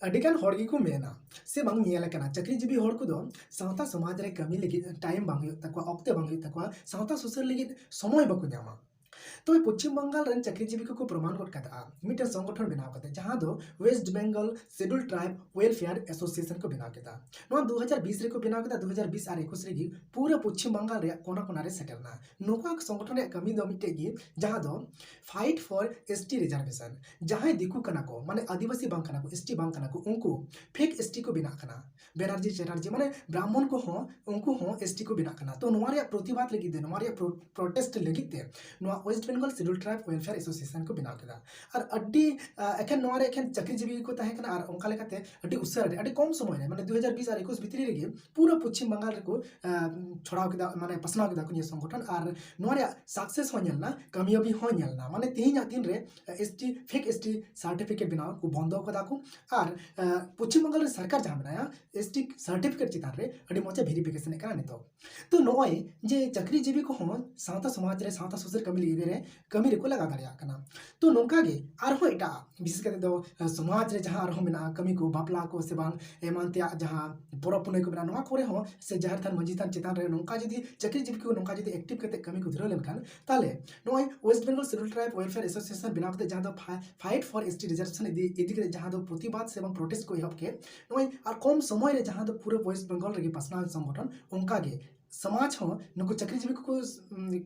अडिगान हॉड़ गी को मेना से बांग नियल कना चाकरीजीवी हॉड़ को दो सावता समाज रे कमी लगी टाइम बांग हुयुग तकवा ऑक्ते बांग हुयुग तकवा सावता सुसर लगी समय बाको ᱧᱟᱢᱟ। तो पश्चिम बंगाल रन चाकरीजीवी को प्रमाण गद कदा मिटन संगठन बनाव कते जहां दो West Bengal schedule tribe welfare association को बनाव केदा नो 2020 रे को बनाव केदा 2020 आर 21 रेगी पूरा पश्चिम बंगाल रे कोना कोना रे सेटलना नोका संगठन रे कमी दो मिटे गी जहां दो फाइट फॉर एसटी रिजर्वेशन जहां दिकु कना को माने आदिवासी बांग कना को एसटी बांग कना को उनको फेक एसटी को बिना कना बेनार्जी चैटर्जी माने ब्राह्मण को हो उनको हो एसटी को बिना कना तो नोवा रे प्रतिवाद लगी दे नोवा रे प्रोटेस्ट लगी ते नोवा West Bengal schedule tribe welfare association को बनाव केदा और अड्डी एखन नोवा रे एखन चाकरीजीवी को तहे कना और ओंका लेकाते अड्डी उसर अड्डी कम समय रे माने 2020 और 21 भितरी रेगे पूरा पश्चिम बंगाल रे को छड़ाव केदा माने पसनाव केदा को संगठन और नोवा रे सक्सेस हो नेलना कामयाबी हो नेलना माने तेहिना दिन रे एसटी फेक एसटी सर्टिफिकेट बनाव को बंद कदा को और पश्चिम बंगाल रे सरकार जहां बनाया एसटी सर्टिफिकेट चितान रे अड्डी मोचा वेरिफिकेशन करा नितो तो नोय जे चाकरीजीवी को हो सावता समाज रे सावता सोशल कमी लगी रे कमी रे को लगा दाड़िया कना तो नोंका गे आरहो एटा विशेष करते दो समाज रे जहां आरहो मेना कमी को बापला को से बांग एमानतिया जहां पोरा पुने को बना नोआ कोरे हो से जहर थान मंजी थान चितान रे नोंका जदी चाकरीजीवी को नोंका जदी एक्टिव करते कमी को धरो लेनखान ताले नोय West Bengal schedule tribe welfare association बनाव करते जहां दो फाइट फॉर एसटी रिजर्वेशन इदी के जहां दो प्रतिवाद से प्रोटेस्ट को हब के नोय और कम समय रे जहां दो पूरे वेस्ट बेंगल रे पासना संगठन उनका गे समाज हो नुको चाकरीजीवी को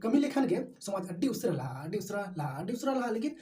कमी लेखान गे समाज अड्डी उसरा ला लेकिन